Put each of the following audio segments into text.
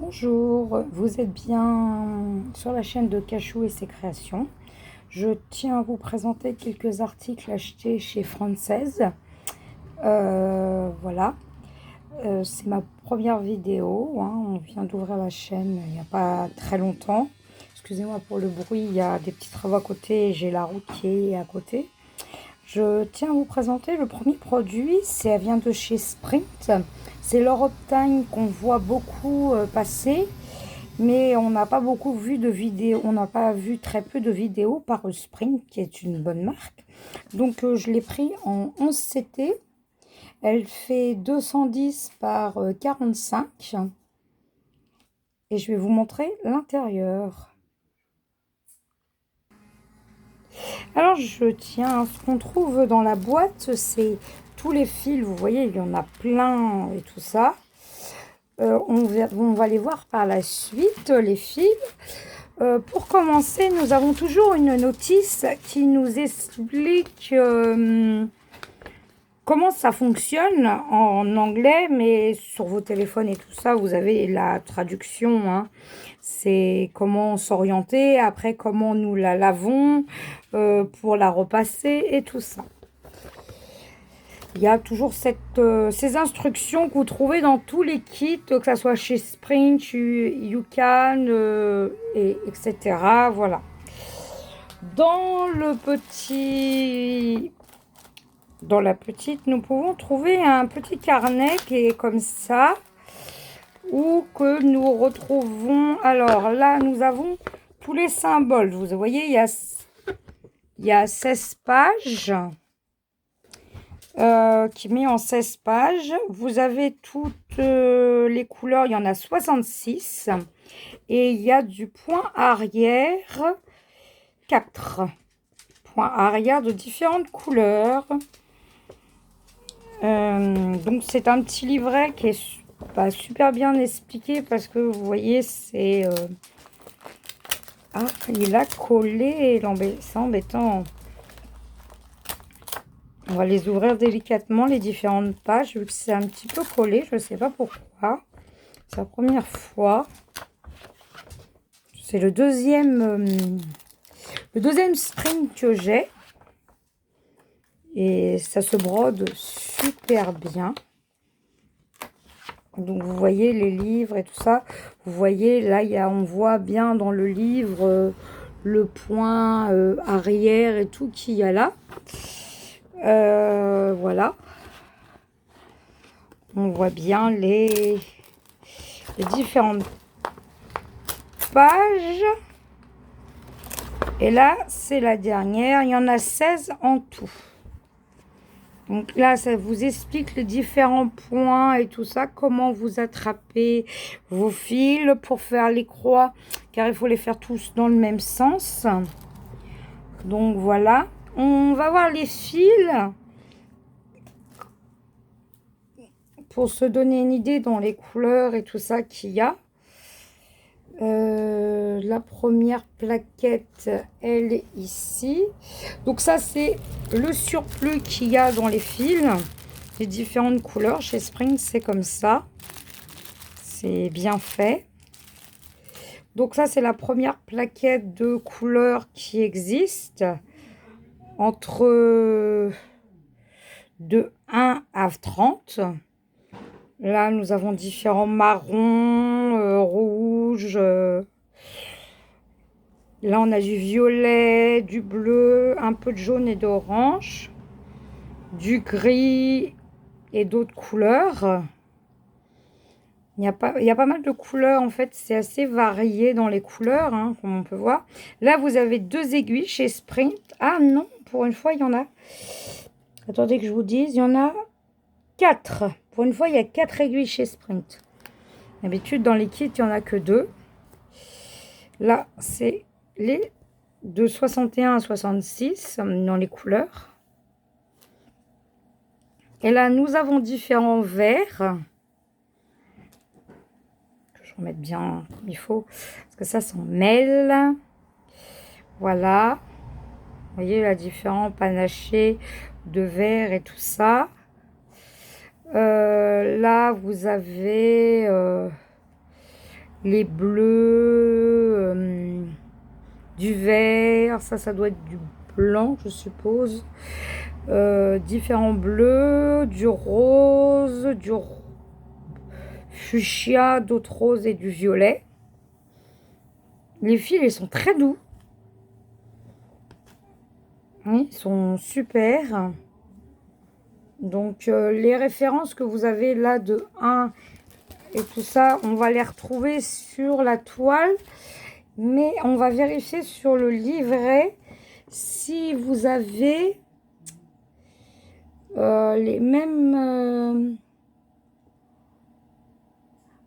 Bonjour, vous êtes bien sur la chaîne de Cachou et ses créations. Je tiens à vous présenter quelques articles achetés chez Française. Voilà, c'est ma première vidéo, hein. On vient d'ouvrir la chaîne il n'y a pas très longtemps. Excusez-moi pour le bruit, il y a des petits travaux à côté et j'ai la route qui est à côté. Je tiens à vous présenter le premier produit, elle vient de chez Sprint. C'est l'Europe-Time qu'on voit beaucoup passer, mais on n'a pas beaucoup vu de vidéos, on n'a pas vu très peu de vidéos par Sprint, qui est une bonne marque. Donc je l'ai pris en 11 CT. Elle fait 210 par 45 et je vais vous montrer l'intérieur. Alors je tiens, ce qu'on trouve dans la boîte, c'est tous les fils, vous voyez, il y en a plein et tout ça. On va les voir par la suite, les fils. Pour commencer, nous avons toujours une notice qui nous explique comment ça fonctionne en anglais, mais sur vos téléphones et tout ça, vous avez la traduction, hein. C'est comment s'orienter, après comment nous la lavons pour la repasser et tout ça. Il y a toujours ces instructions que vous trouvez dans tous les kits, que ce soit chez Sprint, YouCan, etc. Voilà. Dans la petite, nous pouvons trouver un petit carnet qui est comme ça, où que nous retrouvons. Alors là, nous avons tous les symboles. Vous voyez, il y a 16 pages. Qui met en 16 pages. Vous avez toutes les couleurs, il y en a 66. Et il y a du point arrière 4. Point arrière de différentes couleurs. Donc c'est un petit livret qui est pas super bien expliqué parce que vous voyez, c'est... Ah, il a collé, c'est embêtant. On va les ouvrir délicatement, les différentes pages, vu que c'est un petit peu collé. Je ne sais pas pourquoi. C'est la première fois. C'est le deuxième Sprint que j'ai. Et ça se brode super bien. Donc, vous voyez les livres et tout ça. Vous voyez, là, on voit bien dans le livre le point arrière et tout qu'il y a là. Voilà. On voit bien les différentes pages. Et là, c'est la dernière. Il y en a 16 en tout. Donc là, ça vous explique les différents points et tout ça. Comment vous attrapez vos fils pour faire les croix. Car il faut les faire tous dans le même sens. Donc voilà. On va voir les fils. Pour se donner une idée dans les couleurs et tout ça qu'il y a. La première plaquette, elle est ici. Donc ça, c'est le surplus qu'il y a dans les fils. Les différentes couleurs. Chez Spring, c'est comme ça. C'est bien fait. Donc ça, c'est la première plaquette de couleurs qui existe. Entre de 1 à 30. Là, nous avons différents marrons, rouges. Là, on a du violet, du bleu, un peu de jaune et d'orange, du gris et d'autres couleurs. Il y a pas mal de couleurs, en fait. C'est assez varié dans les couleurs, hein, comme on peut voir. Là, vous avez 2 aiguilles chez Sprint. Ah non, pour une fois, il y en a... Attendez que je vous dise, il y en a 4. Pour une fois, il y a 4 aiguilles chez Sprint. D'habitude, dans les kits, il n'y en a que 2. Là, c'est les de 61 à 66 dans les couleurs. Et là, nous avons différents verres. Que je remette bien comme il faut. Parce que ça s'en mêle. Voilà. Vous voyez, là, différents panachés de verre et tout ça. Là, vous avez les bleus, du vert, ça doit être du blanc, je suppose. Différents bleus, du rose, fuchsia, d'autres roses et du violet. Les fils, ils sont très doux. Oui, ils sont super. Donc, les références que vous avez là de 1 et tout ça, on va les retrouver sur la toile. Mais on va vérifier sur le livret si vous avez les mêmes...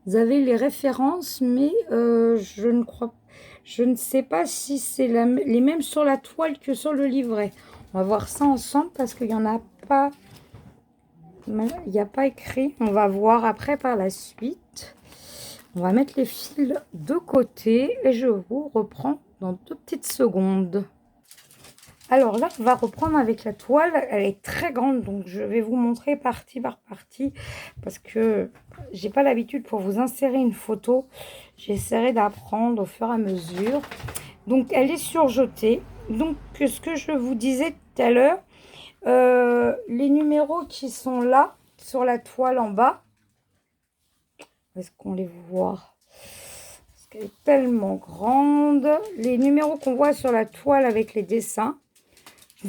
vous avez les références, mais je ne sais pas si c'est les mêmes sur la toile que sur le livret. On va voir ça ensemble parce qu'il n'y en a pas... il n'y a pas écrit. On va voir après par la suite. On va mettre les fils de côté et je vous reprends dans 2 petites secondes. Alors là, on va reprendre avec la toile. Elle est très grande, donc je vais vous montrer partie par partie parce que j'ai pas l'habitude pour vous insérer une photo. J'essaierai d'apprendre au fur et à mesure. Donc, elle est surjetée. Donc, ce que je vous disais tout à l'heure, les numéros qui sont là, sur la toile en bas, est-ce qu'on les voit? Parce qu'elle est tellement grande. Les numéros qu'on voit sur la toile avec les dessins,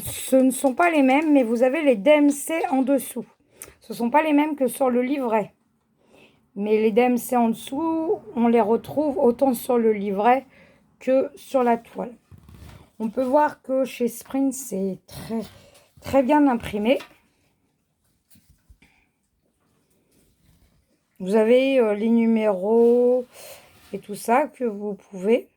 ce ne sont pas les mêmes, mais vous avez les DMC en dessous. Ce ne sont pas les mêmes que sur le livret. Mais les DMC en dessous, on les retrouve autant sur le livret que sur la toile. On peut voir que chez Sprint, c'est très, très bien imprimé. Vous avez les numéros et tout ça que vous pouvez.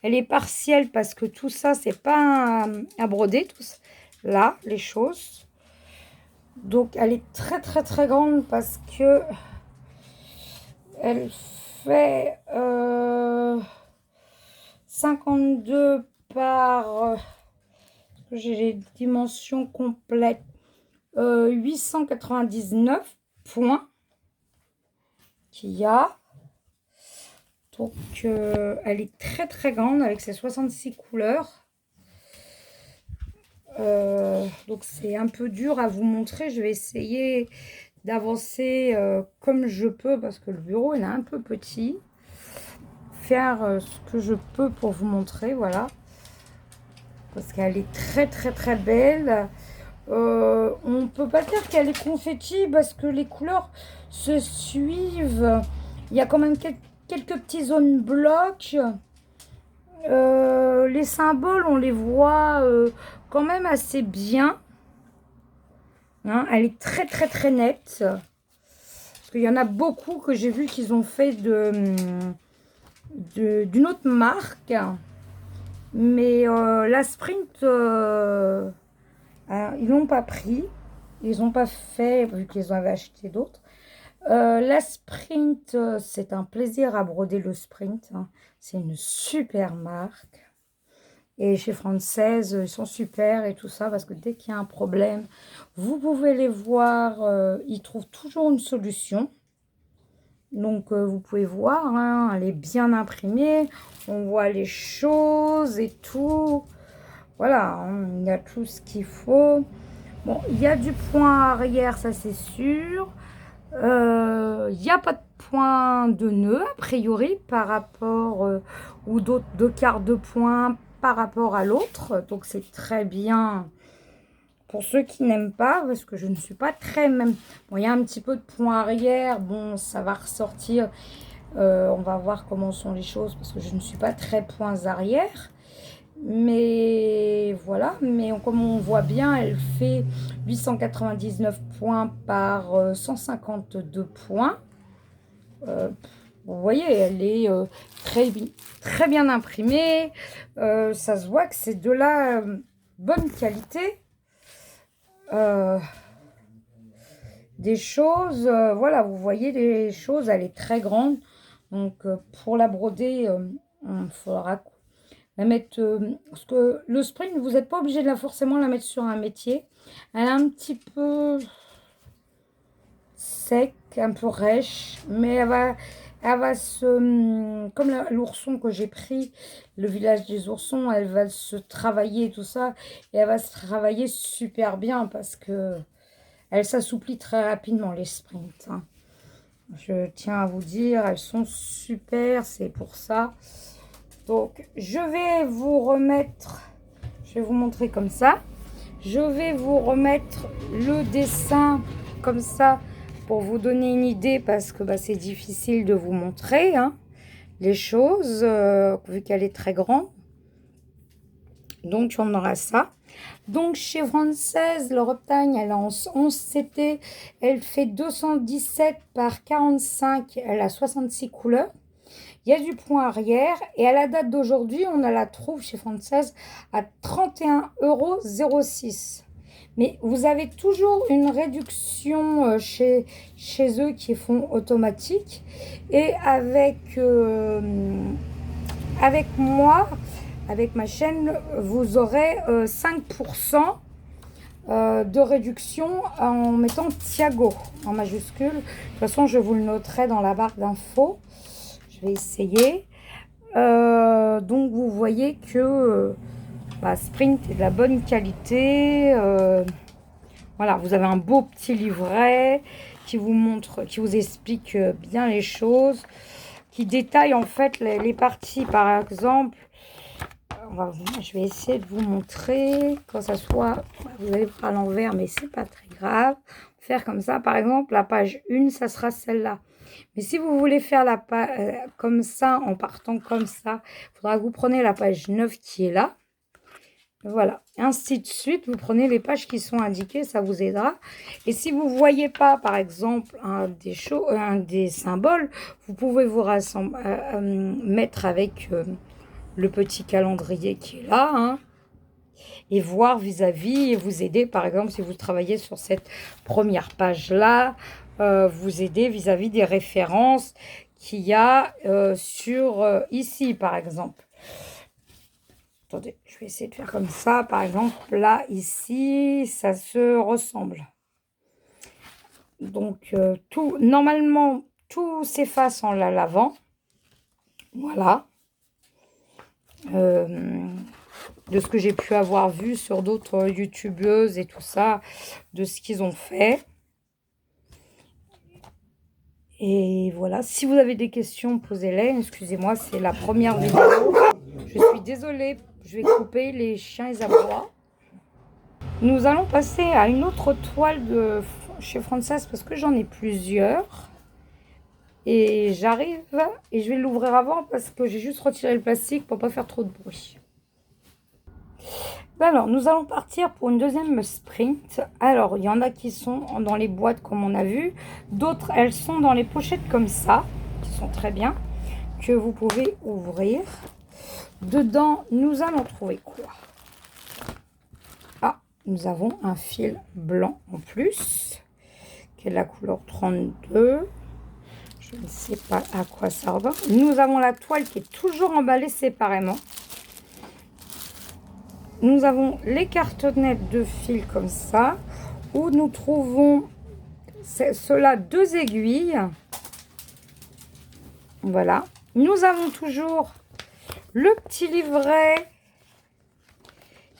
Elle est partielle parce que tout ça, c'est pas à broder. Tout ça. Là, les choses. Donc, elle est très, très, très grande parce que elle fait 52 par... j'ai les dimensions complètes. 899 points qu'il y a. Donc, elle est très très grande avec ses 66 couleurs. Donc, c'est un peu dur à vous montrer. Je vais essayer d'avancer comme je peux parce que le bureau il est un peu petit. Faire ce que je peux pour vous montrer, voilà. Parce qu'elle est très très très belle. On peut pas dire qu'elle est confetti parce que les couleurs se suivent. Il y a quand même quelques petits zones blocs. Les symboles, on les voit quand même assez bien. Hein, elle est très très très nette. Parce qu'il y en a beaucoup que j'ai vu qu'ils ont fait d'une autre marque. Mais la Sprint, ils l'ont pas pris. Ils n'ont pas fait, vu qu'ils en avaient acheté d'autres. La Sprint, c'est un plaisir à broder le Sprint. Hein. C'est une super marque. Et chez Française, ils sont super et tout ça, parce que dès qu'il y a un problème, vous pouvez les voir, ils trouvent toujours une solution. Donc, vous pouvez voir, hein, elle est bien imprimée, on voit les choses et tout. Voilà, hein, il y a tout ce qu'il faut. Bon, il y a du point arrière, ça c'est sûr. Il n'y a pas de point de nœud, a priori, par rapport ou d'autres deux quarts de point par rapport à l'autre. Donc, c'est très bien pour ceux qui n'aiment pas, parce que je ne suis pas très même... Bon, il y a un petit peu de point arrière. Bon, ça va ressortir. On va voir comment sont les choses, parce que je ne suis pas très points arrière. Mais voilà, mais comme on voit bien, elle fait 899 points par 152 points. Vous voyez, elle est très bien imprimée. Ça se voit que c'est de la bonne qualité. Des choses, voilà, vous voyez les choses, elle est très grande. Donc, pour la broder, il faudra la mettre... parce que le Sprint, vous n'êtes pas obligé de forcément la mettre sur un métier. Elle est un petit peu sec, un peu rêche, mais elle va se... Comme l'ourson que j'ai pris, le village des oursons, elle va se travailler tout ça. Et elle va se travailler super bien parce que elle s'assouplit très rapidement, les sprints. Hein. Je tiens à vous dire, elles sont super, c'est pour ça. Donc, je vais vous remettre... Je vais vous montrer comme ça. Je vais vous remettre le dessin comme ça pour vous donner une idée parce que bah, c'est difficile de vous montrer hein, les choses vu qu'elle est très grande. Donc, on aura ça. Donc, chez Française, le Reptagne, elle est en 11 CT. Elle fait 217 par 45. Elle a 66 couleurs. Il y a du point arrière et à la date d'aujourd'hui, on la trouve chez Française à 31,06 €. Mais vous avez toujours une réduction chez eux qui font automatique. Et avec moi, avec ma chaîne, vous aurez 5% de réduction en mettant Thiago en majuscule. De toute façon, je vous le noterai dans la barre d'infos. Je vais essayer. Donc, vous voyez que Sprint est de la bonne qualité. Voilà, vous avez un beau petit livret qui vous montre, qui vous explique bien les choses, qui détaille en fait les parties. Par exemple, je vais essayer de vous montrer quand ça soit... Vous allez voir à l'envers, mais c'est pas très grave. Faire comme ça, par exemple, la page 1, ça sera celle-là. Mais si vous voulez faire la page comme ça, en partant comme ça, il faudra que vous preniez la page 9 qui est là. Voilà, ainsi de suite, vous prenez les pages qui sont indiquées, ça vous aidera. Et si vous ne voyez pas, par exemple, un des symboles, vous pouvez vous mettre avec le petit calendrier qui est là, hein, et voir vis-à-vis et vous aider, par exemple, si vous travaillez sur cette première page-là, vous aider vis-à-vis des références qu'il y a sur ici, par exemple. Attendez, je vais essayer de faire comme ça. Par exemple, là, ici, ça se ressemble. Donc, normalement, tout s'efface en la lavant. Voilà. De ce que j'ai pu avoir vu sur d'autres youtubeuses et tout ça, de ce qu'ils ont fait. Et voilà, si vous avez des questions, posez-les. Excusez-moi, c'est la première vidéo. Je suis désolée, je vais couper, les chiens ils aboient. Nous allons passer à une autre toile de chez Française parce que j'en ai plusieurs. Et j'arrive et je vais l'ouvrir avant parce que j'ai juste retiré le plastique pour pas faire trop de bruit. Alors, nous allons partir pour une deuxième sprint. Alors, il y en a qui sont dans les boîtes comme on a vu. D'autres, elles sont dans les pochettes comme ça, qui sont très bien, que vous pouvez ouvrir. Dedans, nous allons trouver quoi? Ah, nous avons un fil blanc en plus, qui est de la couleur 32. Je ne sais pas à quoi ça ressemble. Nous avons la toile qui est toujours emballée séparément. Nous avons les cartonnettes de fil comme ça, où nous trouvons cela 2 aiguilles. Voilà. Nous avons toujours le petit livret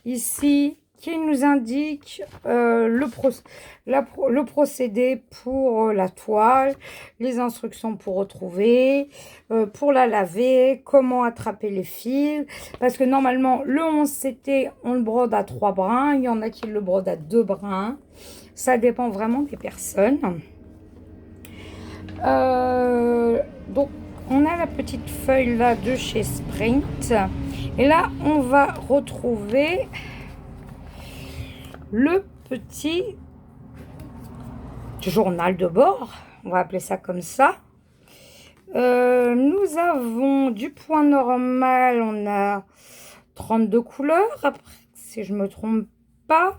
ici qui nous indique le procédé pour la toile, les instructions pour retrouver, pour la laver, comment attraper les fils. Parce que normalement, le 11 CT, on le brode à 3 brins. Il y en a qui le brodent à 2 brins. Ça dépend vraiment des personnes. Donc, on a la petite feuille là de chez Sprint. Et là, on va retrouver le petit journal de bord, on va appeler ça comme ça. Nous avons du point normal, on a 32 couleurs, après, si je me trompe pas.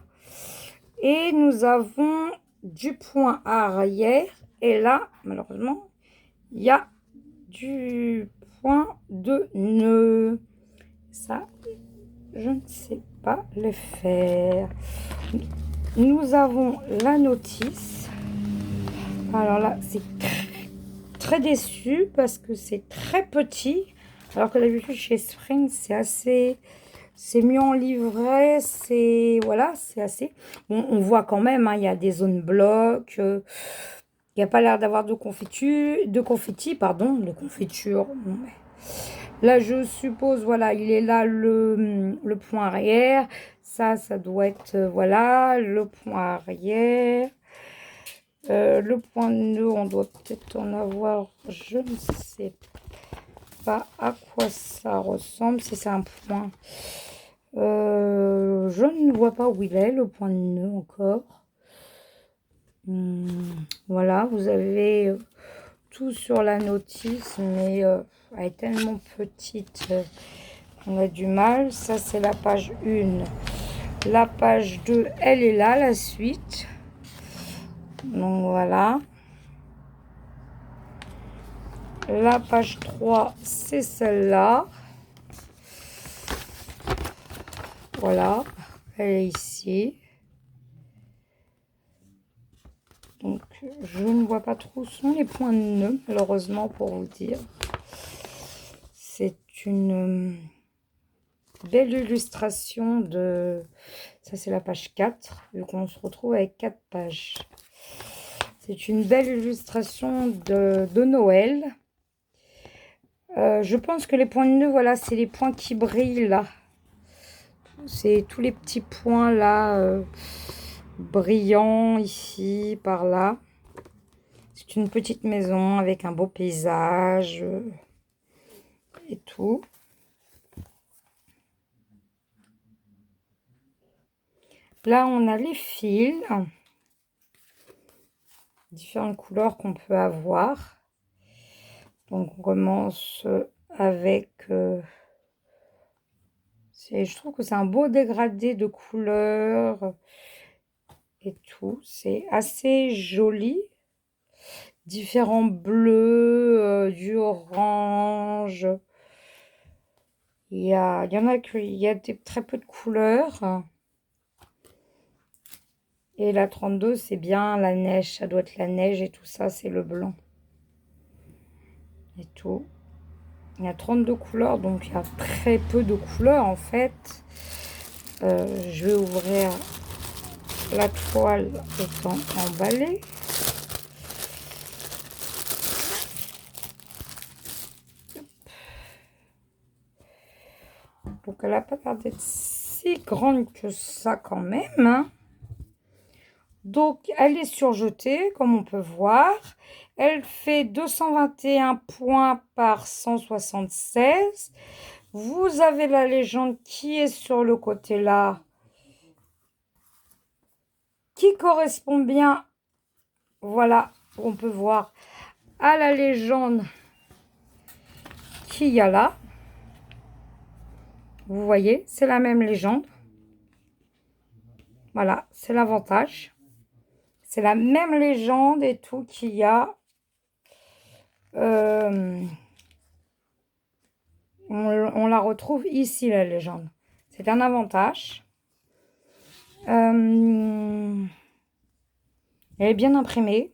Et nous avons du point arrière. Et là, malheureusement, il y a du point de nœud. Ça, je ne sais pas le faire. Nous avons la notice. Alors là, c'est très déçue parce que c'est très petit. Alors que d'habitude, chez Spring, c'est assez... C'est mieux en livret, c'est... Voilà, c'est assez... Bon, on voit quand même, hein, il y a des zones blocs. Il n'y a pas l'air d'avoir de confiture... De confetti, pardon, de confiture. Bon, mais là, je suppose, voilà, il est là le point arrière. Ça doit être, voilà, le point arrière. Le point de nœud, on doit peut-être en avoir, je ne sais pas à quoi ça ressemble, si c'est un point. Je ne vois pas où il est, le point de nœud encore. Voilà, vous avez tout sur la notice, mais elle est tellement petite qu'on a du mal. Ça, c'est la page 1. La page 2, elle est là, la suite. Donc, voilà. La page 3, c'est celle-là. Voilà, elle est ici. Donc, je ne vois pas trop où sont les points de nœud, malheureusement, pour vous dire. C'est une belle illustration de... Ça, c'est la page 4, vu qu'on se retrouve avec 4 pages. C'est une belle illustration de Noël. Je pense que les points de nœud, voilà, c'est les points qui brillent, là. C'est tous les petits points, là, brillants, ici, par là. C'est une petite maison avec un beau paysage et tout. Là, on a les fils. Différentes couleurs qu'on peut avoir. Donc, on commence avec... je trouve que c'est un beau dégradé de couleurs et tout. C'est assez joli. Différents bleus, du orange. Il y en a qu'il y a très peu de couleurs. Et la 32, c'est bien la neige. Ça doit être la neige et tout ça, c'est le blanc. Et tout. Il y a 32 couleurs, donc il y a très peu de couleurs en fait. Je vais ouvrir la toile étant emballée. Donc elle n'a pas l'air d'être si grande que ça quand même. Hein. Donc elle est surjetée comme on peut voir. Elle fait 221 points par 176. Vous avez la légende qui est sur le côté là. Qui correspond bien, voilà, on peut voir à la légende qu'il y a là. Vous voyez, c'est la même légende. Voilà, c'est l'avantage. C'est la même légende et tout qu'il y a. On la retrouve ici, la légende. C'est un avantage. Elle est bien imprimée.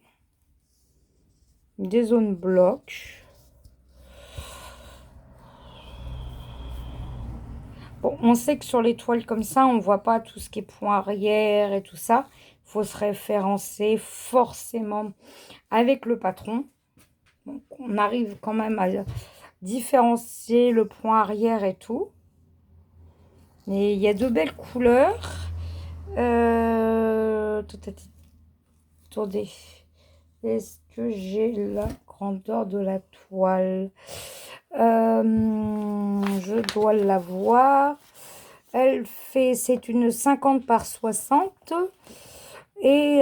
Des zones blocs. Bon, on sait que sur les toiles comme ça, on ne voit pas tout ce qui est point arrière et tout ça. Il faut se référencer forcément avec le patron. Donc, on arrive quand même à différencier le point arrière et tout. Mais il y a de belles couleurs. Attendez. Est-ce que j'ai la grandeur de la toile? Je dois la voir. C'est une 50 par 60. Et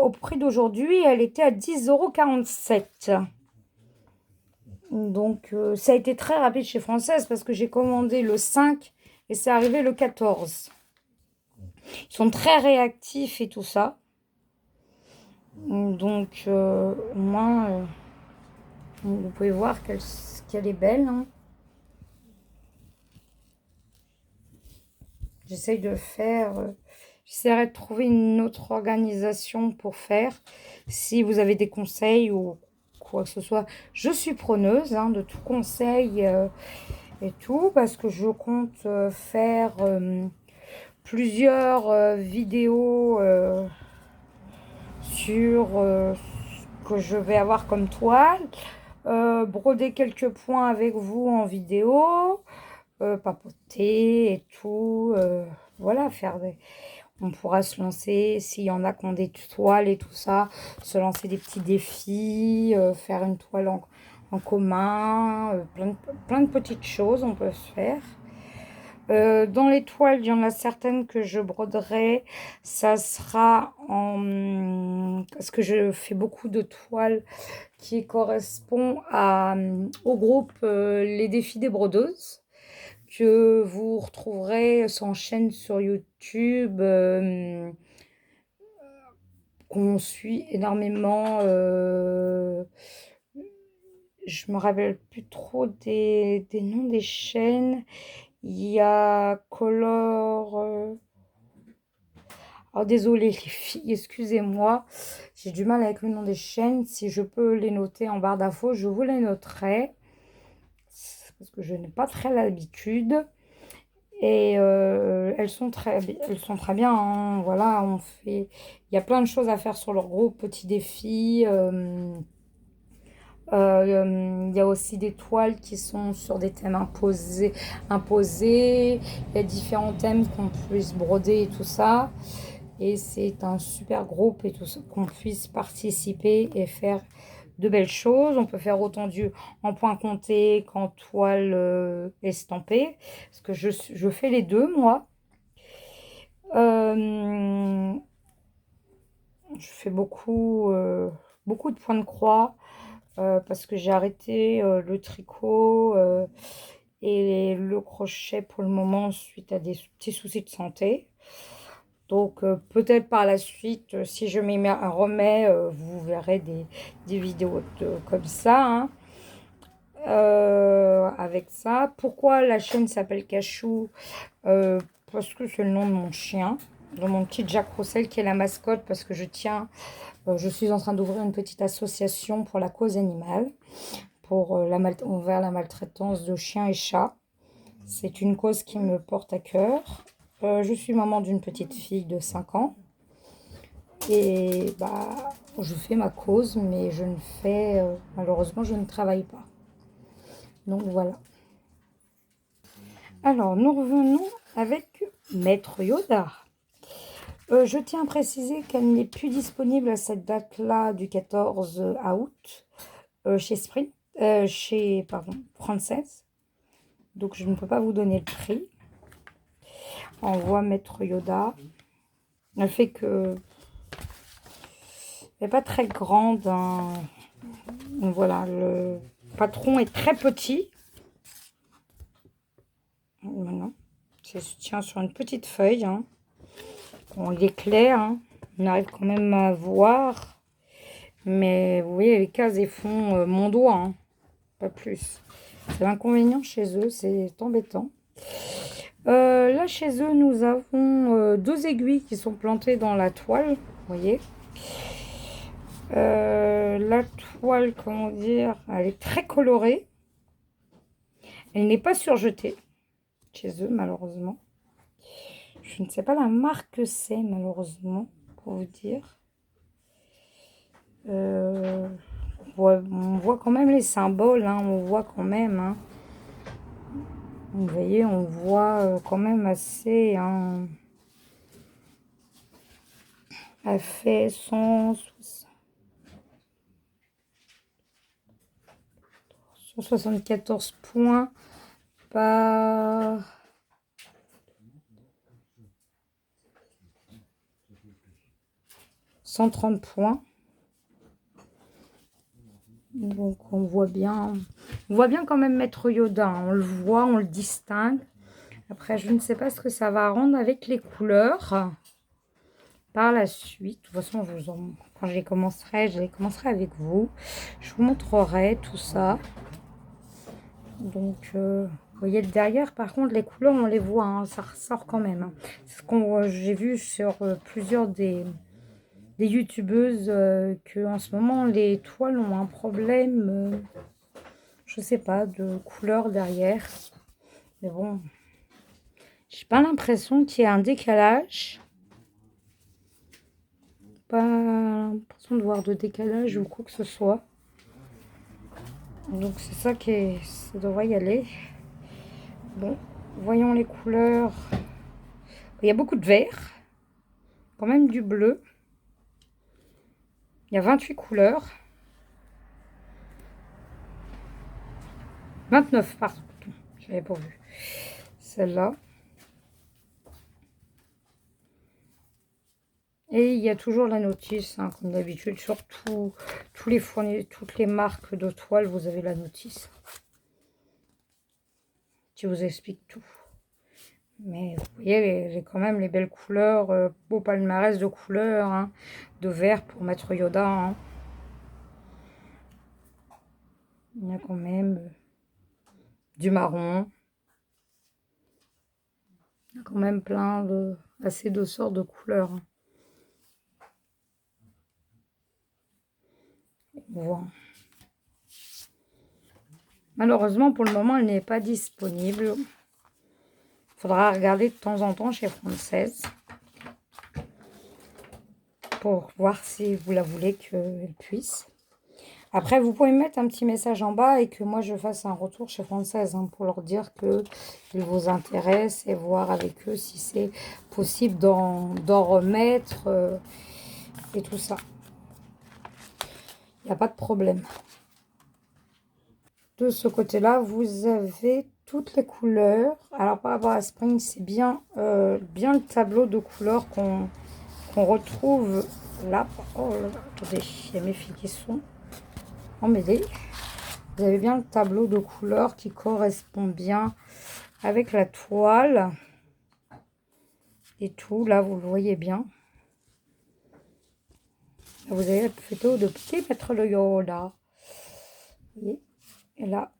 au prix d'aujourd'hui, elle était à 10,47 €. Donc, ça a été très rapide chez Française parce que j'ai commandé le 5 et c'est arrivé le 14. Ils sont très réactifs et tout ça. Donc, au moins, vous pouvez voir qu'elle est belle. Hein. J'essaye de faire... J'essaierai de trouver une autre organisation pour faire. Si vous avez des conseils ou quoi que ce soit, je suis preneuse hein, de tout conseil et tout, parce que je compte faire plusieurs vidéos sur ce que je vais avoir comme toile, broder quelques points avec vous en vidéo, papoter et tout, voilà, on pourra se lancer, s'il y en a qui ont des toiles et tout ça, se lancer des petits défis, faire une toile en commun, plein de petites choses on peut se faire. Dans les toiles, il y en a certaines que je broderai. Ça sera parce que je fais beaucoup de toiles qui correspondent au groupe Les Défis des Brodeuses, que vous retrouverez sur chaîne sur YouTube, qu'on suit énormément. Je me rappelle plus trop des noms des chaînes. Il y a Color. Oh, désolée les filles, excusez-moi. J'ai du mal avec le nom des chaînes. Si je peux les noter en barre d'infos, je vous les noterai. Parce que je n'ai pas très l'habitude. Et elles sont très bien. Hein. Voilà, il y a plein de choses à faire sur leur groupe, petits défis. Il y a aussi des toiles qui sont sur des thèmes imposés. Il y a différents thèmes qu'on puisse broder et tout ça. Et c'est un super groupe et tout ça, qu'on puisse participer et faire de belles choses. On peut faire autant en point compté qu'en toile estampée. Parce que je fais les deux, moi. Je fais beaucoup de points de croix. Parce que j'ai arrêté le tricot et le crochet pour le moment suite à des petits soucis de santé. Donc peut-être par la suite, si je m'y remets, vous verrez des vidéos comme ça, hein, avec ça. Pourquoi la chaîne s'appelle Cachou? Parce que c'est le nom de mon chien, de mon petit Jack Russell qui est la mascotte, parce que je suis en train d'ouvrir une petite association pour la cause animale, envers la maltraitance de chiens et chats. C'est une cause qui me porte à cœur. Je suis maman d'une petite fille de 5 ans. Et je fais ma cause, mais malheureusement, je ne travaille pas. Donc voilà. Alors, nous revenons avec Maître Yoda. Je tiens à préciser qu'elle n'est plus disponible à cette date-là du 14 août chez Frances. Donc, je ne peux pas vous donner le prix. On voit Maître Yoda. Elle fait que... Elle n'est pas très grande. Hein. Voilà, le patron est très petit. Maintenant, ça se tient sur une petite feuille. Hein. Bon, il est clair. Hein. On arrive quand même à voir. Mais vous voyez, les cases font mon doigt. Hein. Pas plus. C'est l'inconvénient chez eux. C'est embêtant. Là, chez eux, nous avons 2 aiguilles qui sont plantées dans la toile. Vous voyez. La toile, comment dire, elle est très colorée. Elle n'est pas surjetée chez eux, malheureusement. Je ne sais pas la marque que c'est, malheureusement, pour vous dire. On voit quand même les symboles, hein, on voit quand même. Hein. Vous voyez, on voit quand même assez. Hein. Elle fait 174 points par 130 points. Donc on voit bien quand même Maître Yoda. Hein. On le voit, on le distingue. Après, je ne sais pas ce que ça va rendre avec les couleurs. Par la suite, de toute façon, quand je les commencerai avec vous. Je vous montrerai tout ça. Donc, vous voyez derrière, par contre, les couleurs, on les voit, hein, ça ressort quand même. Hein. C'est ce que j'ai vu sur plusieurs des des youtubeuses que en ce moment les toiles ont un problème, je sais pas, de couleur derrière. Mais bon, j'ai pas l'impression qu'il y ait un décalage. Pas l'impression de voir de décalage ou quoi que ce soit. Donc c'est ça ça devrait y aller. Bon, voyons les couleurs. Il y a beaucoup de vert, quand même du bleu. Il y a 28 couleurs. 29, pardon. J'avais pas vu. Celle-là. Et il y a toujours la notice, hein, comme d'habitude, sur toutes les marques de toile, vous avez la notice qui vous explique tout. Mais vous voyez quand même les belles couleurs, beau palmarès de couleurs, hein, de vert pour Maître Yoda. Hein. Il y a quand même du marron. Il y a quand même assez de sortes de couleurs. Hein. Voilà. Malheureusement, pour le moment, elle n'est pas disponible. Il faudra regarder de temps en temps chez Française pour voir si vous la voulez qu'elle puisse. Après, vous pouvez mettre un petit message en bas et que moi, je fasse un retour chez Française hein, pour leur dire qu'il vous intéresse et voir avec eux si c'est possible d'en remettre et tout ça. Il n'y a pas de problème. De ce côté-là, vous avez toutes les couleurs. Alors, par rapport à Spring, c'est bien le tableau de couleurs qu'on retrouve là. Oh là là, attendez, il y a mes filles qui sont emmêlées. Vous avez bien le tableau de couleurs qui correspond bien avec la toile. Et tout, là, vous le voyez bien. Vous avez la photo de petit Maître Yoda. Et là,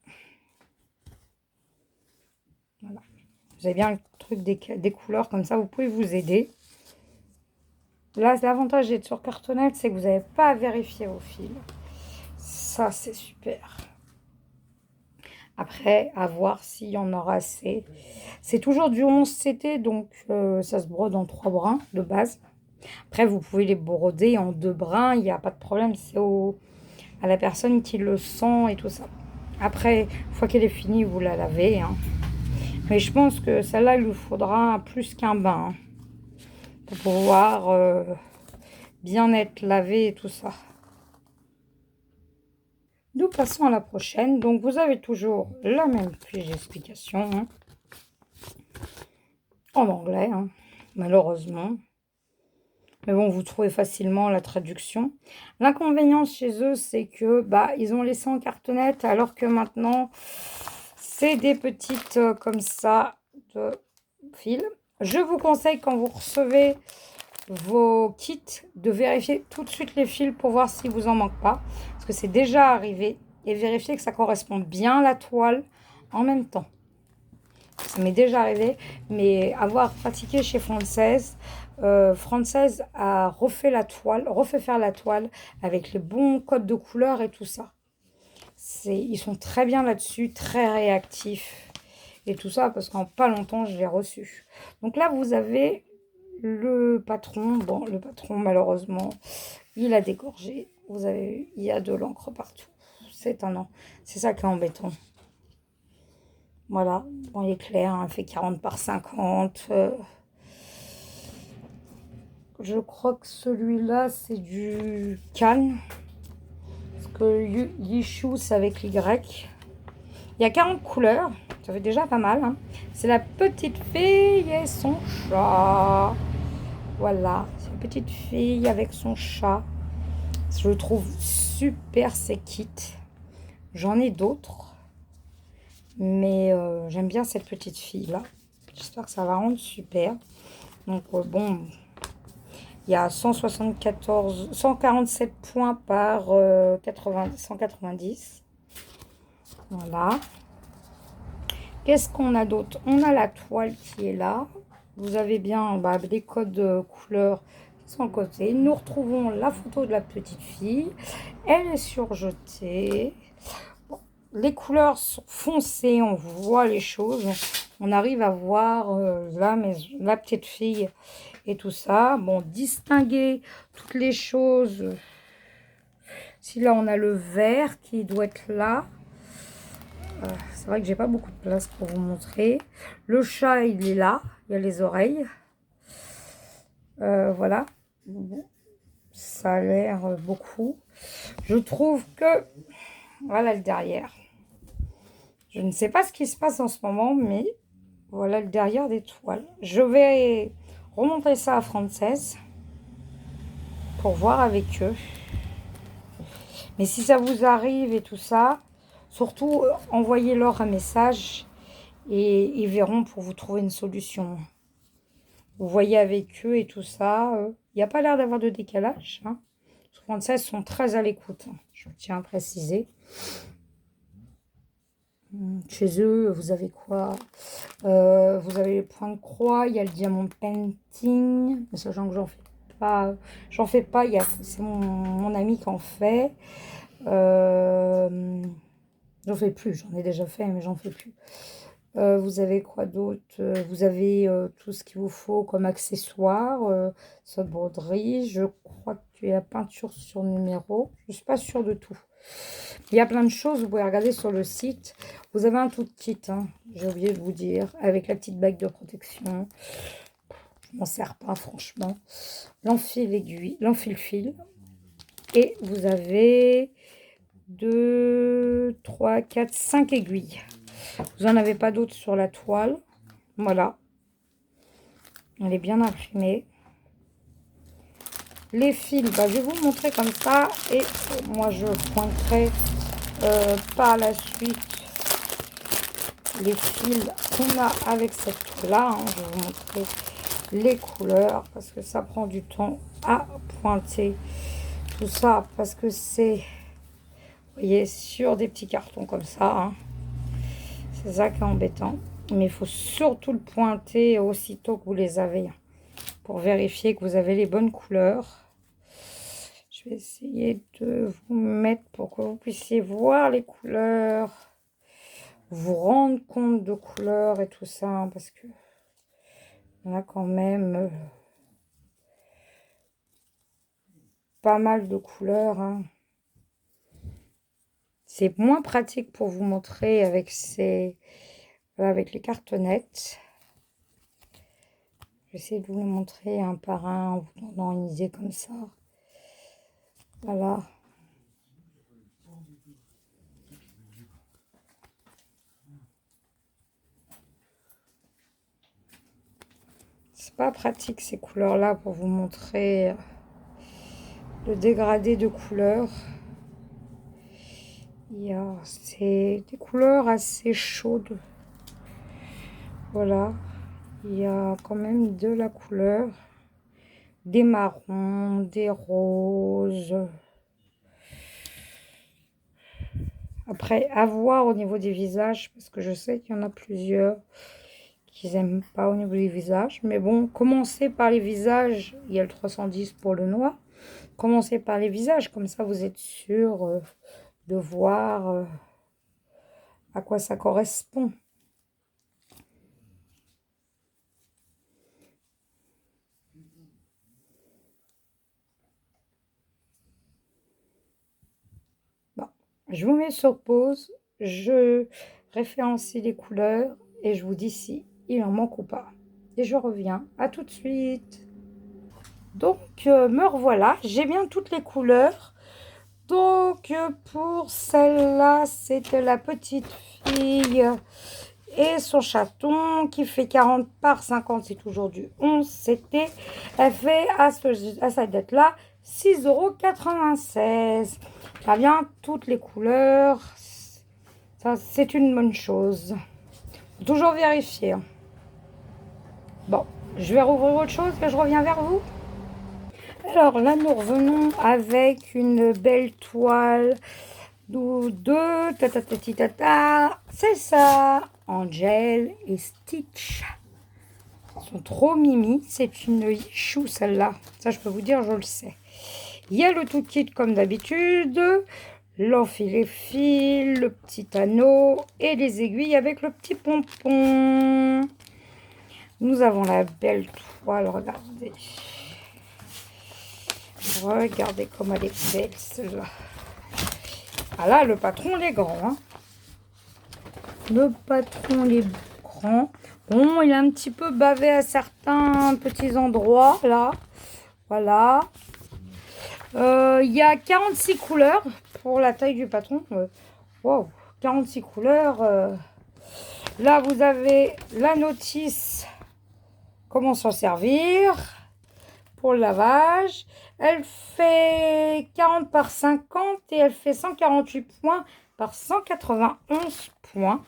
voilà. Vous avez bien le truc des couleurs, comme ça, vous pouvez vous aider. Là, l'avantage d'être sur cartonnette, c'est que vous n'avez pas à vérifier vos fils. Ça, c'est super. Après, à voir s'il y en aura assez. C'est toujours du 11 CT, donc ça se brode en 3 brins de base. Après, vous pouvez les broder en 2 brins, il n'y a pas de problème. C'est à la personne qui le sent et tout ça. Après, une fois qu'elle est finie, vous la lavez. Hein. Mais je pense que celle-là, il lui faudra plus qu'un bain. Hein, pour pouvoir bien être lavée et tout ça. Nous passons à la prochaine. Donc, vous avez toujours la même fiche d'explication. Hein, en anglais, hein, malheureusement. Mais bon, vous trouvez facilement la traduction. L'inconvénient chez eux, c'est que ils ont laissé en cartonnette, alors que maintenant, c'est des petites comme ça de fils. Je vous conseille quand vous recevez vos kits de vérifier tout de suite les fils pour voir s'il vous en manque pas. Parce que c'est déjà arrivé. Et vérifier que ça correspond bien à la toile en même temps. Ça m'est déjà arrivé. Mais avoir pratiqué chez Française, Française a refait faire la toile avec les bons codes de couleurs et tout ça. Ils sont très bien là-dessus, très réactifs et tout ça, parce qu'en pas longtemps, je l'ai reçu. Donc là, vous avez le patron. Bon, le patron, malheureusement, il a dégorgé. Il y a de l'encre partout. C'est ça qui est embêtant. Voilà, bon, il est clair, hein, il fait 40 par 50. Je crois que celui-là, c'est du Cannes. Parce que Yishu, c'est avec l'Y. Il y a 40 couleurs. Ça fait déjà pas mal. Hein. C'est la petite fille et son chat. Voilà, c'est une petite fille avec son chat. Je le trouve super ces kits. J'en ai d'autres. Mais j'aime bien cette petite fille-là. J'espère que ça va rendre super. Donc bon, il y a 147 points par 190. Voilà. Qu'est-ce qu'on a d'autre? On a la toile qui est là. Vous avez bien des codes de couleurs sur le côté. Nous retrouvons la photo de la petite fille. Elle est surjetée. Bon, les couleurs sont foncées, on voit les choses. On arrive à voir la petite fille et tout ça. Bon, distinguer toutes les choses. Si là, on a le vert qui doit être là. C'est vrai que j'ai pas beaucoup de place pour vous montrer. Le chat, il est là. Il y a les oreilles. Voilà. Ça a l'air beaucoup. Je trouve que... Voilà le derrière. Je ne sais pas ce qui se passe en ce moment, mais voilà le derrière des toiles. Je vais remontrer ça à Frances pour voir avec eux. Mais si ça vous arrive et tout ça, surtout envoyez-leur un message et ils verront pour vous trouver une solution. Vous voyez avec eux et tout ça. Il n'y a pas l'air d'avoir de décalage. Hein. Les Françaises sont très à l'écoute. Hein, je tiens à préciser. Chez eux, vous avez quoi? Vous avez les points de croix. Il y a le diamond painting. Sachant que j'en fais pas. C'est mon ami qui en fait. J'en fais plus. J'en ai déjà fait, mais j'en fais plus. Vous avez quoi d'autre? Vous avez tout ce qu'il vous faut comme accessoire, cette broderie. Je crois qu'il y a la peinture sur numéro. Je ne suis pas sûre de tout. Il y a plein de choses. Vous pouvez regarder sur le site. Vous avez un tout kit, hein, j'ai oublié de vous dire, avec la petite bague de protection. Je m'en sers pas, franchement. L'enfile-aiguille, l'enfile-fil. Et vous avez 2, 3, 4, 5 aiguilles. Vous n'en avez pas d'autres sur la toile. Voilà. Elle est bien imprimée. Les fils, je vais vous montrer comme ça. Et moi, je pointerai par la suite les fils qu'on a avec cette toile-là. Hein. Je vais vous montrer les couleurs parce que ça prend du temps à pointer tout ça. Parce que c'est, vous voyez, sur des petits cartons comme ça. Hein. C'est ça qui est embêtant. Mais il faut surtout le pointer aussitôt que vous les avez. Pour vérifier que vous avez les bonnes couleurs. Je vais essayer de vous mettre pour que vous puissiez voir les couleurs. Vous rendre compte de couleurs et tout ça. Hein, parce que on a quand même pas mal de couleurs. Hein. C'est moins pratique pour vous montrer avec avec les cartonnettes. Je vais essayer de vous les montrer un par un en vous donnant une idée comme ça. Voilà. C'est pas pratique ces couleurs-là pour vous montrer le dégradé de couleurs. C'est des couleurs assez chaudes. Voilà. Il y a quand même de la couleur. Des marrons, des roses. Après, à voir au niveau des visages, parce que je sais qu'il y en a plusieurs qui n'aiment pas au niveau des visages. Mais bon, commencez par les visages. Il y a le 310 pour le noir. Commencez par les visages, comme ça vous êtes sûr de voir à quoi ça correspond. Bon, je vous mets sur pause, je référencie les couleurs et je vous dis si il en manque ou pas. Et je reviens, à tout de suite. Donc, me revoilà, j'ai bien toutes les couleurs. Donc, pour celle-là, c'était la petite fille et son chaton qui fait 40 par 50, c'est toujours du 11. Elle fait à cette date-là 6,96 €. Ça vient toutes les couleurs. Ça, c'est une bonne chose. Faut toujours vérifier. Bon, je vais rouvrir autre chose et je reviens vers vous. Alors là, nous revenons avec une belle toile de c'est ça, Angel et Stitch. Elles sont trop mimi. C'est une chou celle-là. Ça, je peux vous dire, je le sais. Il y a le tout kit comme d'habitude. L'enfilet fil, le petit anneau et les aiguilles avec le petit pompon. Nous avons la belle toile, regardez. Regardez comme elle est belle, celle-là. Ah là, le patron, il est grand. Hein. Le patron, il est grand. Bon, il est un petit peu bavé à certains petits endroits, là. Voilà. Il y a 46 couleurs pour la taille du patron. Wow, 46 couleurs. Là, vous avez la notice. Comment s'en servir pour le lavage. Elle fait 40 par 50 et elle fait 148 points par 191 points.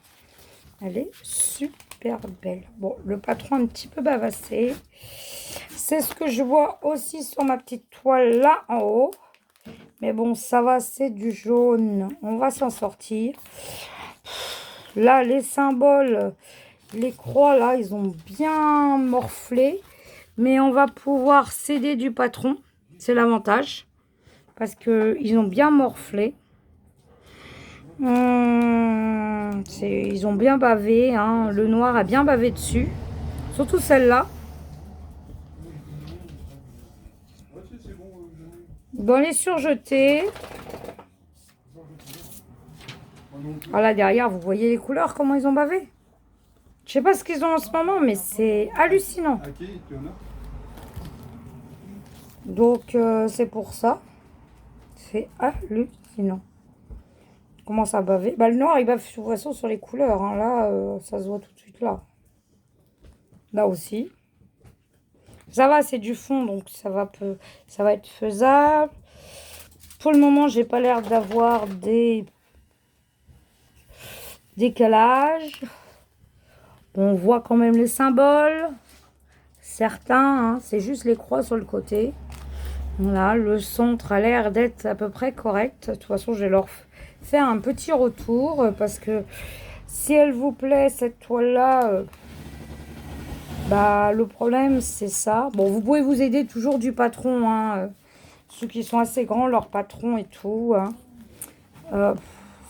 Elle est super belle. Bon, le patron un petit peu bavassé. C'est ce que je vois aussi sur ma petite toile là en haut. Mais bon, ça va, c'est du jaune. On va s'en sortir. Là, les symboles, les croix, là, ils ont bien morflé. Mais on va pouvoir céder du patron. C'est l'avantage. Parce qu'ils ont bien morflé. Ils ont bien bavé. Hein. Le noir a bien bavé dessus. Surtout celle-là. Dans les surjetés. Voilà, derrière, vous voyez les couleurs, comment ils ont bavé. Je sais pas ce qu'ils ont en ce moment, mais c'est hallucinant. Donc, c'est pour ça. C'est hallucinant. Comment ça baver? Bah, le noir, il bave de toute façon sur les couleurs. Hein. Là, ça se voit tout de suite là. Là aussi. Ça va, c'est du fond, donc ça va être faisable. Pour le moment, j'ai pas l'air d'avoir des décalages. On voit quand même les symboles. Certains, hein, c'est juste les croix sur le côté. Voilà, le centre a l'air d'être à peu près correct. De toute façon, je vais leur faire un petit retour parce que si elle vous plaît, cette toile-là, bah, le problème, c'est ça. Bon, vous pouvez vous aider toujours du patron. Hein, ceux qui sont assez grands, leur patron et tout. Hein.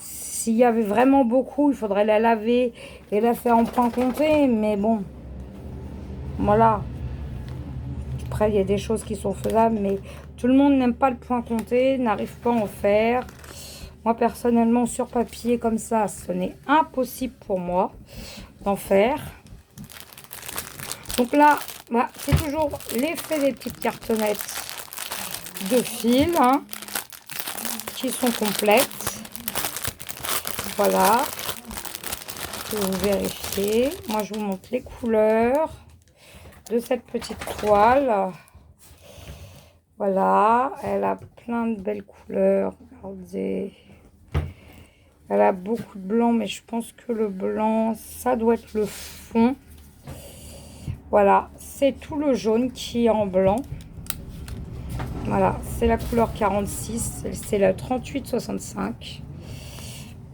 S'il y avait vraiment beaucoup, il faudrait la laver et la faire en point compté. Mais bon, voilà. Après, il y a des choses qui sont faisables, mais tout le monde n'aime pas le point compté, n'arrive pas à en faire. Moi, personnellement, sur papier comme ça, ce n'est impossible pour moi d'en faire. Donc là, bah, c'est toujours l'effet des petites cartonnettes de fil hein, qui sont complètes. Voilà. Vous vérifiez. Moi, je vous montre les couleurs de cette petite toile. Voilà. Elle a plein de belles couleurs. Regardez. Elle a beaucoup de blanc, mais je pense que le blanc, ça doit être le fond. Voilà. C'est tout le jaune qui est en blanc. Voilà. C'est la couleur 46. C'est la 38,65.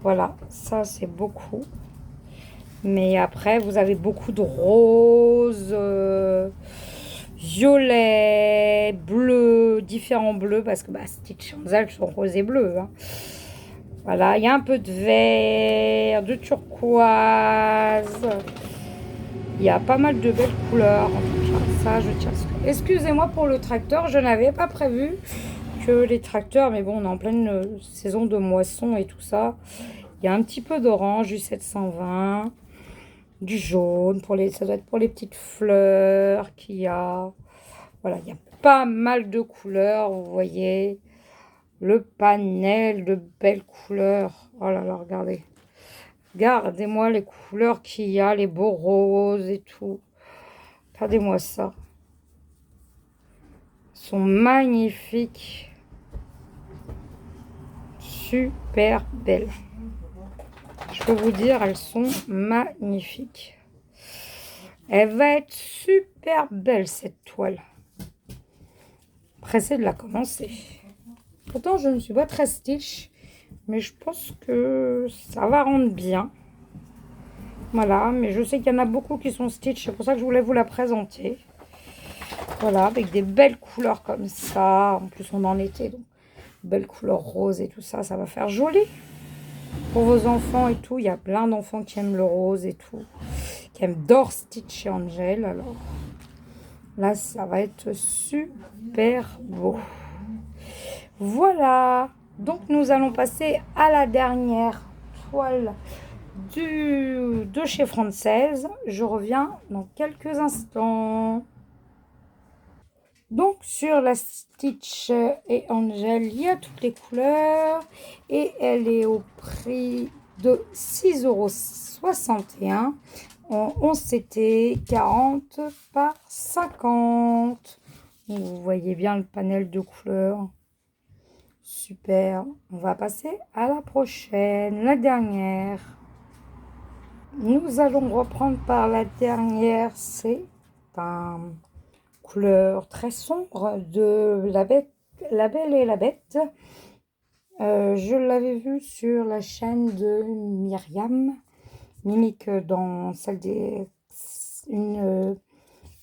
Voilà. Ça, c'est beaucoup. Mais après, vous avez beaucoup de rose, violet, bleu, différents bleus. Parce que Stitch Chanzel sont roses et bleus. Hein. Voilà, il y a un peu de vert, de turquoise. Il y a pas mal de belles couleurs. En tout cas, ça, je tiens. Excusez-moi pour le tracteur. Je n'avais pas prévu que les tracteurs. Mais bon, on est en pleine saison de moisson et tout ça. Il y a un petit peu d'orange, du 720. Du jaune, ça doit être pour les petites fleurs qu'il y a. Voilà, il y a pas mal de couleurs, vous voyez. Le panel de belles couleurs. Oh là là, regardez. Regardez-moi les couleurs qu'il y a, les beaux roses et tout. Regardez-moi ça. Ils sont magnifiques. Super belles. Je peux vous dire, elles sont magnifiques. Elle va être super belle, cette toile. Pressée de la commencer. Pourtant, je ne suis pas très stitch, mais je pense que ça va rendre bien. Voilà, mais je sais qu'il y en a beaucoup qui sont Stitch, c'est pour ça que je voulais vous la présenter. Voilà, avec des belles couleurs comme ça. En plus, on est en été, donc belles couleurs roses et tout ça, ça va faire joli. Pour vos enfants et tout, il y a plein d'enfants qui aiment le rose et tout. Qui aiment Dor Stitch et Angel, alors là, ça va être super beau. Voilà, donc nous allons passer à la dernière toile de chez Française. Je reviens dans quelques instants. Donc sur la Stitch et Angel, il y a toutes les couleurs et elle est au prix de 6,61 € en 11 CT 40 par 50. Vous voyez bien le panel de couleurs. Super. On va passer à la prochaine, la dernière. Nous allons reprendre par la dernière. C'est un couleur très sombre de La Belle et la Bête. Je l'avais vu sur la chaîne de Myriam, Mimique, dans celle des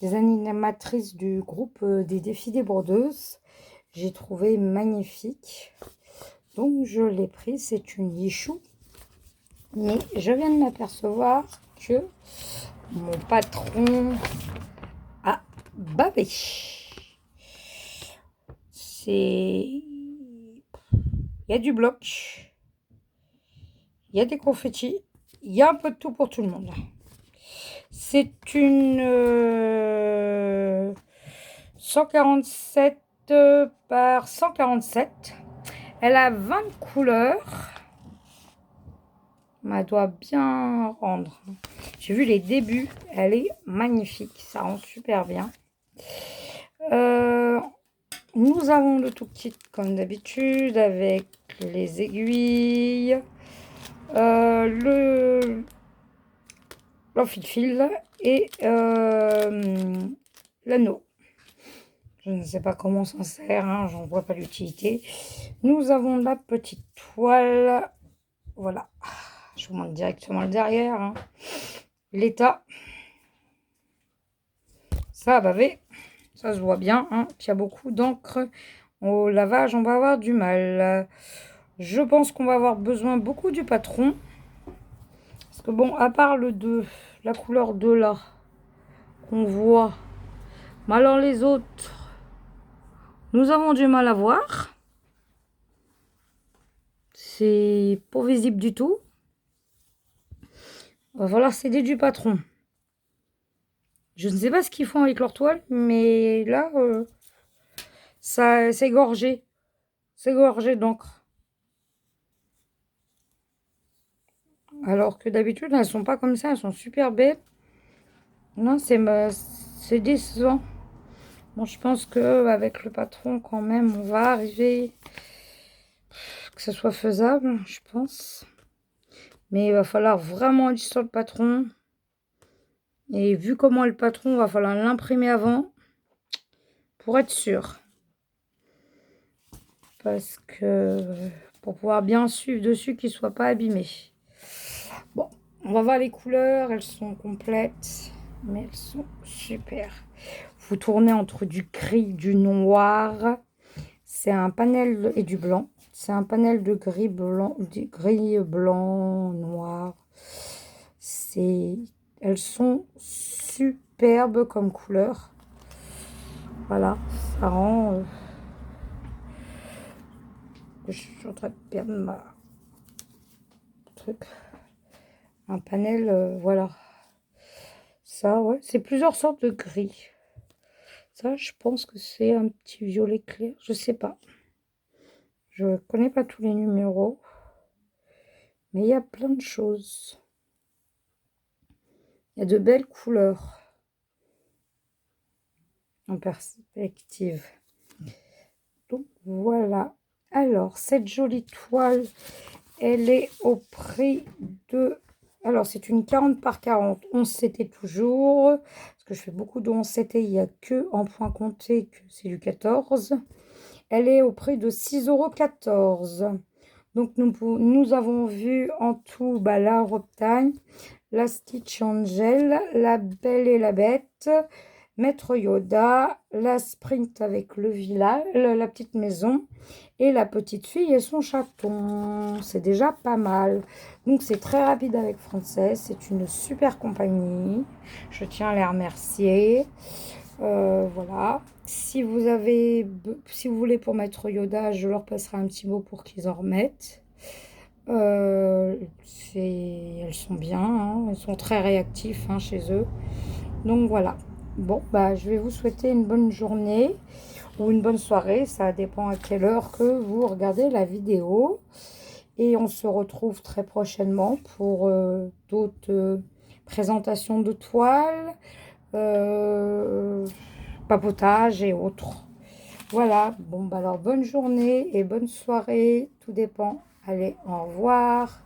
animatrices du groupe des Défis des Bordeuses. J'ai trouvé magnifique. Donc je l'ai pris, c'est une Yichou. Mais je viens de m'apercevoir que mon patron a bavé. Il y a du bloc, il y a des confettis, il y a un peu de tout pour tout le monde. C'est une 147 par 147. Elle a 20 couleurs. Elle doit bien rendre. J'ai vu les débuts. Elle est magnifique. Ça rend super bien. Nous avons le tout kit comme d'habitude avec les aiguilles, l'enfile-fil et l'anneau. Je ne sais pas comment ça sert, hein, j'en vois pas l'utilité. Nous avons la petite toile. Voilà. Je vous montre directement le derrière. Hein. L'état. Ça a bavé. Ça se voit bien. Hein. Il y a beaucoup d'encre. Au lavage, on va avoir du mal. Je pense qu'on va avoir besoin beaucoup du patron. Parce que bon, à part la couleur de là, qu'on voit. Mais alors les autres, nous avons du mal à voir. C'est pas visible du tout. Va falloir céder du patron. Je ne sais pas ce qu'ils font avec leur toile, mais là, ça c'est gorgé. C'est gorgé d'encre. Alors que d'habitude, elles sont pas comme ça, elles sont super belles. Non, c'est décevant. Bon, je pense que avec le patron, quand même, on va arriver que ce soit faisable, je pense. Mais il va falloir vraiment aller sur le patron. Et vu comment est le patron, il va falloir l'imprimer avant pour être sûr. Parce que pour pouvoir bien suivre dessus, qu'il ne soit pas abîmé. Bon, on va voir les couleurs. Elles sont complètes, mais elles sont super. Vous tournez entre du gris, du noir. C'est un panel et du blanc. C'est un panel de gris, blanc, noir. Elles sont superbes comme couleur. Voilà, ça rend... je suis en train de perdre ma truc. Un panel, voilà. Ça, ouais, c'est plusieurs sortes de gris. Ça, je pense que c'est un petit violet clair. Je sais pas. Je connais pas tous les numéros. Mais il y a plein de choses. Il y a de belles couleurs. En perspective. Donc, voilà. Alors, cette jolie toile, elle est au prix de... Alors, c'est une 40 par 40. 11 CT toujours. Parce que je fais beaucoup de 11 CT. Il n'y a que en point compté que c'est du 14. Elle est au prix de 6,14 €. Donc, nous avons vu en tout bah, la Robtime, la Stitch Angel, la Belle et la Bête, Maître Yoda, la Sprint avec le village, la petite maison et la petite fille et son chaton. C'est déjà pas mal. Donc, c'est très rapide avec Française. C'est une super compagnie. Je tiens à les remercier. Voilà. Si vous voulez pour Maître Yoda, je leur passerai un petit mot pour qu'ils en remettent. Elles sont bien, hein, elles sont très réactifs hein, chez eux. Donc voilà. Bon, bah, je vais vous souhaiter une bonne journée ou une bonne soirée. Ça dépend à quelle heure que vous regardez la vidéo. Et on se retrouve très prochainement pour d'autres présentations de toiles, papotage et autres. Voilà, bon, bah alors bonne journée et bonne soirée, tout dépend. Allez, au revoir.